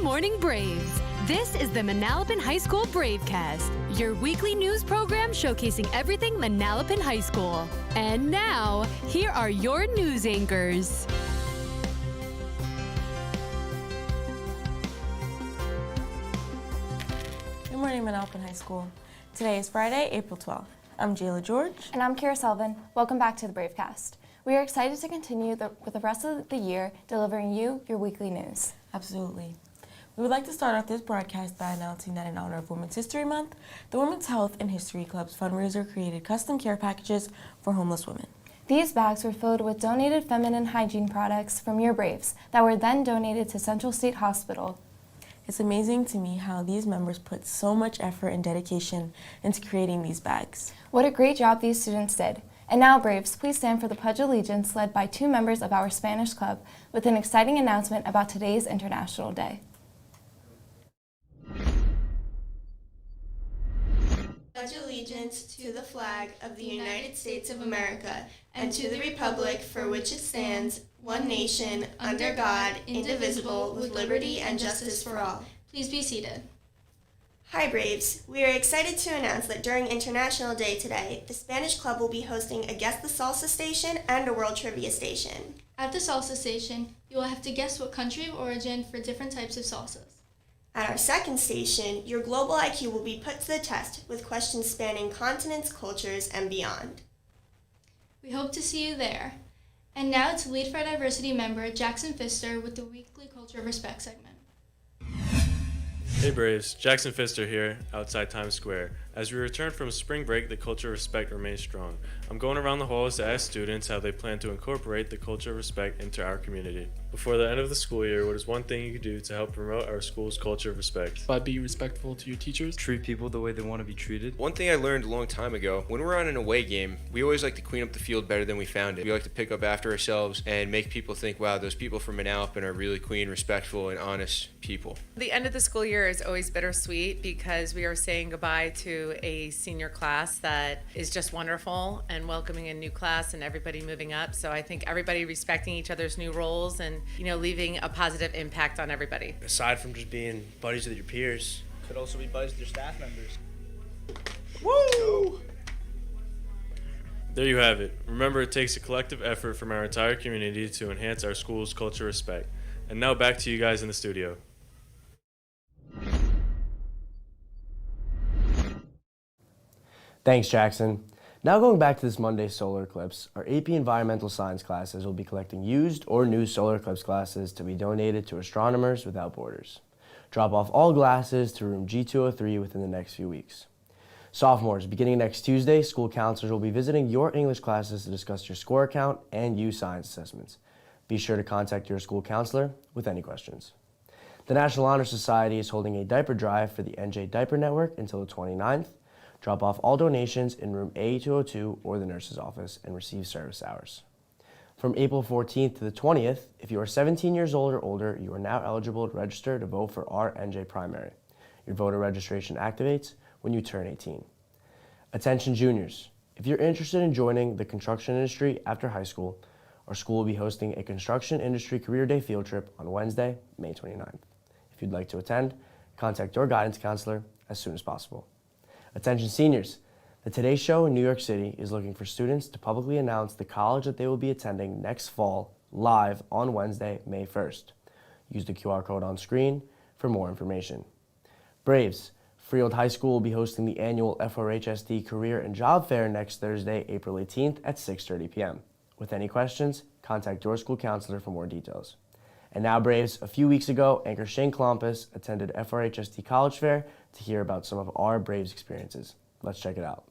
Morning Braves. This is the Manalapan High School Bravecast, your weekly news program showcasing everything Manalapan High School. And now, here are your news anchors. Good morning, Manalapan High School. Today is Friday, April 12th. I'm Jayla George. And I'm Kira Selvin. Welcome back to the Bravecast. We are excited to continue with the rest of the year delivering you your weekly news. Absolutely. We would like to start off this broadcast by announcing that in honor of Women's History Month, the Women's Health and History Club's fundraiser created custom care packages for homeless women. These bags were filled with donated feminine hygiene products from your Braves that were then donated to Central State Hospital. It's amazing to me how these members put so much effort and dedication into creating these bags. What a great job these students did. And now, Braves, please stand for the Pledge of Allegiance led by two members of our Spanish club with an exciting announcement about today's International Day. Pledge allegiance to the flag of the United States of America and to the republic for which it stands, one nation, under God, indivisible, with liberty and justice for all. Please be seated. Hi Braves, we are excited to announce that during International Day today, the Spanish Club will be hosting a Guess the Salsa station and a World Trivia station. At the salsa station, you will have to guess what country of origin for different types of salsas. At our second station, your global IQ will be put to the test with questions spanning continents, cultures, and beyond. We hope to see you there. And now it's Lead for Diversity member Jackson Pfister with the weekly Culture of Respect segment. Hey Braves, Jackson Pfister here, outside Times Square. As we return from spring break, the culture of respect remains strong. I'm going around the halls to ask students how they plan to incorporate the culture of respect into our community. Before the end of the school year, what is one thing you could do to help promote our school's culture of respect? By being respectful to your teachers. Treat people the way they want to be treated. One thing I learned a long time ago, when we're on an away game, we always like to clean up the field better than we found it. We like to pick up after ourselves and make people think, wow, those people from Manalapan are really clean, respectful, and honest people. The end of the school year is always bittersweet because we are saying goodbye to a senior class that is just wonderful and welcoming a new class and everybody moving up. So I think everybody respecting each other's new roles and, leaving a positive impact on everybody. Aside from just being buddies with your peers, could also be buddies with your staff members. Woo! There you have it. Remember, it takes a collective effort from our entire community to enhance our school's culture of respect. And now back to you guys in the studio. Thanks, Jackson. Now going back to this Monday's solar eclipse, our AP Environmental Science classes will be collecting used or new solar eclipse glasses to be donated to Astronomers Without Borders. Drop off all glasses to room G203 within the next few weeks. Sophomores, beginning next Tuesday, school counselors will be visiting your English classes to discuss your SCOIR account and YouScience assessments. Be sure to contact your school counselor with any questions. The National Honor Society is holding a diaper drive for the NJ Diaper Network until the 29th. Drop off all donations in room A202 or the nurse's office and receive service hours. From April 14th to the 20th, if you are 17 years old or older, you are now eligible to register to vote for our NJ primary. Your voter registration activates when you turn 18. Attention juniors, if you're interested in joining the construction industry after high school, our school will be hosting a Construction Industry Career Day field trip on Wednesday, May 29th. If you'd like to attend, contact your guidance counselor as soon as possible. Attention seniors, the Today Show in New York City is looking for students to publicly announce the college that they will be attending next fall live on Wednesday, May 1st. Use the QR code on screen for more information. Braves, Freehold High School will be hosting the annual FRHSD Career and Job Fair next Thursday, April 18th at 6:30 p.m. With any questions, contact your school counselor for more details. And now, Braves, a few weeks ago, anchor Shane Klompus attended FRHSD College Fair to hear about some of our Braves experiences. Let's check it out.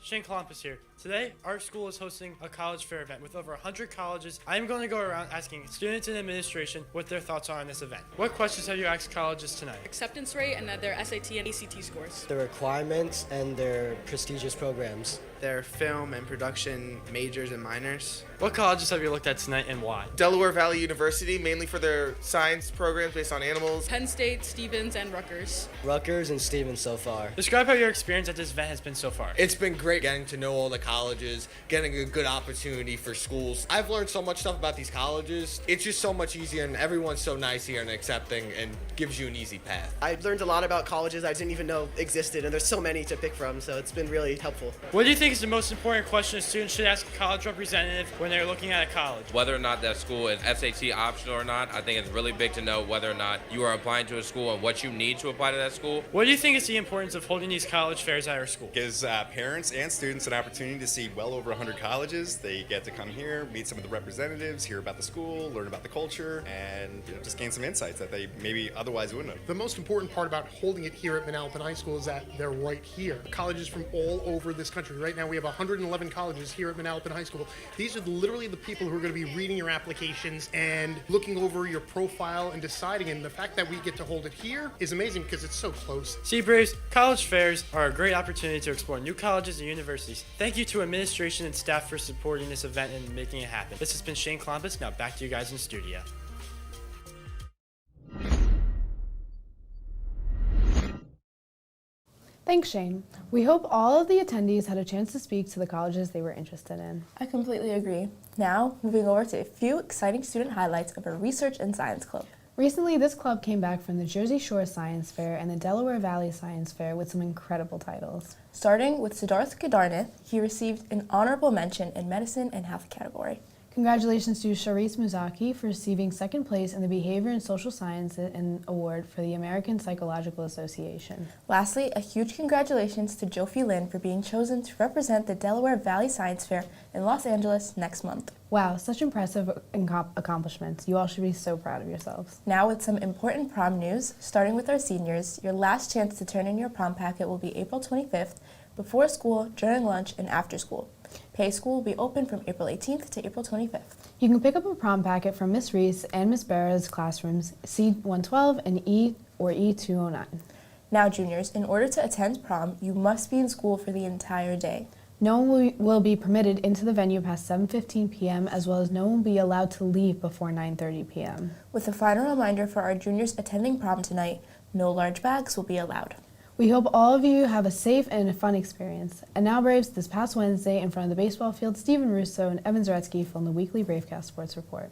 Shane Klompus here. Today, our school is hosting a college fair event with over 100 colleges. I'm going to go around asking students and administration what their thoughts are on this event. What questions have you asked colleges tonight? Acceptance rate and their SAT and ACT scores. The requirements and their prestigious programs. their film and production majors and minors. What colleges have you looked at tonight and why? Delaware Valley University, mainly for their science programs based on animals. Penn State, Stevens, and Rutgers. Rutgers and Stevens so far. Describe how your experience at this event has been so far. It's been great getting to know all the colleges, getting a good opportunity for schools. I've learned so much stuff about these colleges. It's just so much easier, and everyone's so nice here and accepting and gives you an easy path. I learned a lot about colleges I didn't even know existed, and there's so many to pick from, so it's been really helpful. What do you think is the most important question a student should ask a college representative when they're looking at a college? Whether or not that school is SAT optional or not, I think it's really big to know whether or not you are applying to a school and what you need to apply to that school. What do you think is the importance of holding these college fairs at our school? Gives parents and students an opportunity to see well over 100 colleges. They get to come here, meet some of the representatives, hear about the school, learn about the culture, and just gain some insights that they maybe otherwise wouldn't have. The most important part about holding it here at Manalapan High School is that they're right here. Colleges from all over this country. Right now we have 111 colleges here at Manalapan High School. These are literally the people who are going to be reading your applications and looking over your profile and deciding. And the fact that we get to hold it here is amazing because it's so close. See, Braves, college fairs are a great opportunity to explore new colleges and universities. Thank you to administration and staff for supporting this event and making it happen. This has been Shane Columbus. Now back to you guys in studio. Thanks, Shane. We hope all of the attendees had a chance to speak to the colleges they were interested in. I completely agree. Now, moving over to a few exciting student highlights of our Research and Science Club. Recently, this club came back from the Jersey Shore Science Fair and the Delaware Valley Science Fair with some incredible titles. Starting with Siddharth Kedarnath, he received an honorable mention in Medicine and Health category. Congratulations to Sharice Muzaki for receiving second place in the Behavior and Social Sciences Award for the American Psychological Association. Lastly, a huge congratulations to Jofi Lin for being chosen to represent the Delaware Valley Science Fair in Los Angeles next month. Wow, such impressive accomplishments. You all should be so proud of yourselves. Now with some important prom news, starting with our seniors, your last chance to turn in your prom packet will be April 25th, before school, during lunch, and after school. Pay school will be open from April 18th to April 25th. You can pick up a prom packet from Miss Reese and Miss Barra's classrooms C112 and E or E209. Now, juniors, in order to attend prom, you must be in school for the entire day. No one will be permitted into the venue past 7:15 p.m., as well as no one will be allowed to leave before 9:30 p.m. With a final reminder for our juniors attending prom tonight, no large bags will be allowed. We hope all of you have a safe and a fun experience. And now, Braves, this past Wednesday in front of the baseball field, Stephen Russo and Evan Zaretsky filmed the weekly Bravecast Sports Report.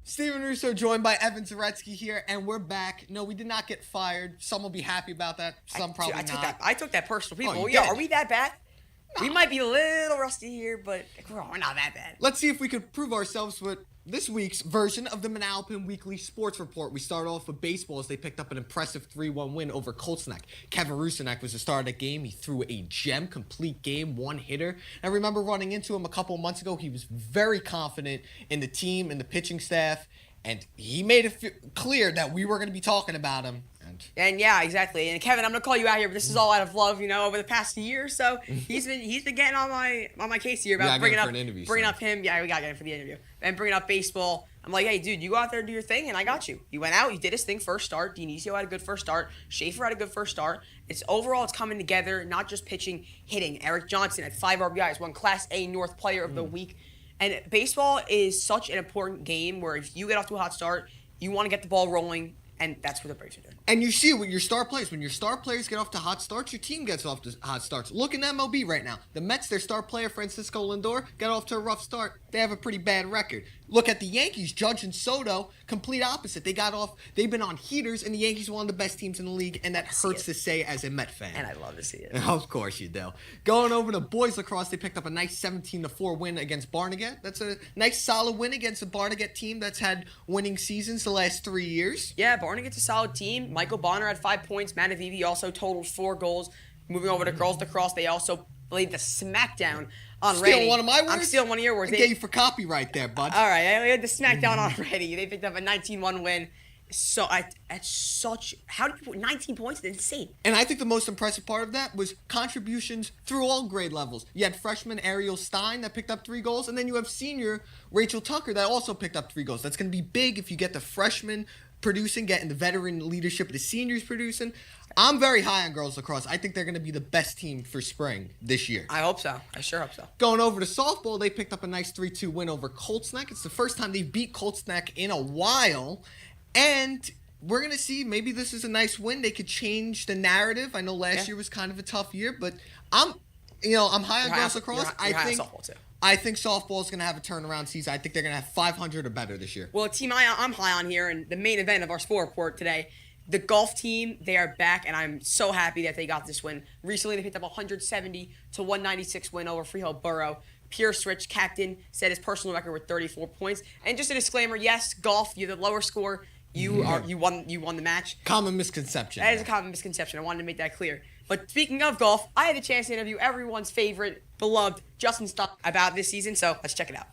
Stephen Russo joined by Evan Zaretsky here, and we're back. No, we did not get fired. Some will be happy about that. Some probably not. I took that personal. People, Oh, are we that bad? We might be a little rusty here, but we're not that bad. Let's see if we could prove ourselves with this week's version of the Manalapan Weekly Sports Report. We start off with baseball as they picked up an impressive 3-1 win over Colts Neck. Kevin Rusinek was the star of the game. He threw a gem, complete game, one hitter. I remember running into him a couple of months ago. He was very confident in the team and the pitching staff, and he made it clear that we were going to be talking about him. And yeah, exactly. And Kevin, I'm gonna call you out here, but this is all out of love, over the past year or so. He's been getting on my case here about bringing up him. Yeah, we got to get him for the interview and bringing up baseball. I'm like, hey, dude, you go out there and do your thing, and I got you. He went out, he did his thing, first start. Dionisio had a good first start. Schaefer had a good first start. It's coming together, not just pitching, hitting. Eric Johnson had 5 RBIs, won Class A North Player of the Week. And baseball is such an important game where if you get off to a hot start, you want to get the ball rolling. And that's what the Braves are doing. And you see it with your star players. When your star players get off to hot starts, your team gets off to hot starts. Look in MLB right now. The Mets, their star player, Francisco Lindor, got off to a rough start. They have a pretty bad record. Look at the Yankees, Judge and Soto, complete opposite. They've been on heaters, and the Yankees are one of the best teams in the league, and that hurts to say as a Met fan. And I love to see it. Of course you do. Going over to boys lacrosse, they picked up a nice 17-4 win against Barnegat. That's a nice solid win against a Barnegat team that's had winning seasons the last 3 years. Yeah, Barnegat's a solid team. Michael Bonner had 5 points. Manavivi also totaled 4 goals. Moving over to girls lacrosse, they also played the smackdown on Ready. Stealing one of my words? I'm stealing one of your words. I gave you for copyright there, bud. All right, I had the smackdown on Ready. They picked up a 19-1 win. That's such. How did you put 19 points? That's insane. And I think the most impressive part of that was contributions through all grade levels. You had freshman Ariel Stein that picked up 3 goals, and then you have senior Rachel Tucker that also picked up 3 goals. That's going to be big if you get the freshmen producing, getting the veteran leadership, the seniors producing. I'm very high on girls lacrosse. I think they're going to be the best team for spring this year. I hope so. I sure hope so. Going over to softball, they picked up a nice 3-2 win over Colts Neck. It's the first time they beat Colts Neck in a while. And we're going to see, maybe this is a nice win. They could change the narrative. I know last year was kind of a tough year, but I'm high on girls lacrosse. I think softball is going to have a turnaround season. I think they're going to have 500 or better this year. Well, a team I'm high on here, and the main event of our sport report today, the golf team, they are back, and I'm so happy that they got this win. Recently, they picked up a 170-196 win over Freehold Borough. Pierce Rich, captain, set his personal record with 34 points. And just a disclaimer, yes, golf, you're the lower score. You won the match. Common misconception. That is a common misconception. I wanted to make that clear. But speaking of golf, I had the chance to interview everyone's favorite, beloved Justin Stein about this season, so let's check it out.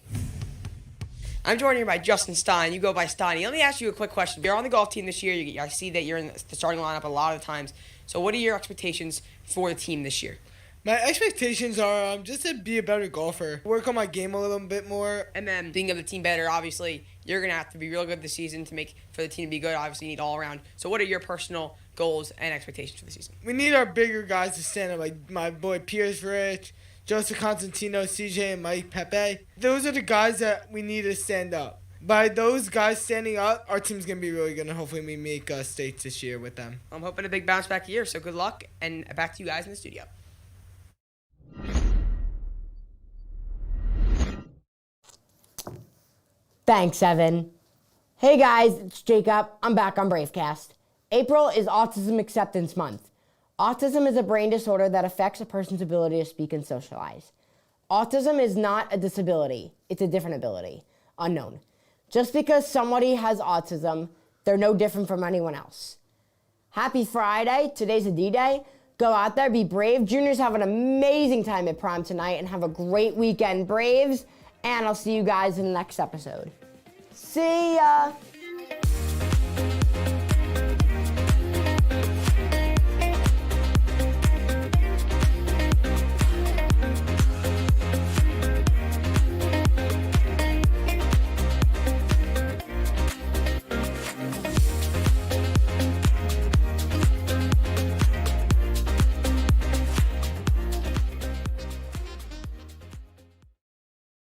I'm joined here by Justin Stein. You go by Steiny. Let me ask you a quick question. You're on the golf team this year. I see that you're in the starting lineup a lot of the times. So what are your expectations for the team this year? My expectations are just to be a better golfer, work on my game a little bit more. And then being of the team better, obviously, you're going to have to be real good this season for the team to be good. Obviously, you need all around. So what are your personal goals and expectations for the season? We need our bigger guys to stand up, like my boy Pierce Rich, Joseph Constantino, CJ, and Mike Pepe. Those are the guys that we need to stand up. By those guys standing up, our team's going to be really good, and hopefully we make states this year with them. I'm hoping a big bounce back year, so good luck, and back to you guys in the studio. Thanks, Evan. Hey guys, it's Jacob. I'm back on Bravecast. April is Autism Acceptance Month. Autism is a brain disorder that affects a person's ability to speak and socialize. Autism is not a disability. It's a different ability. Unknown. Just because somebody has autism, they're no different from anyone else. Happy Friday. Today's a D-Day. Go out there, be brave. Juniors have an amazing time at prom tonight and have a great weekend, Braves. And I'll see you guys in the next episode. See ya!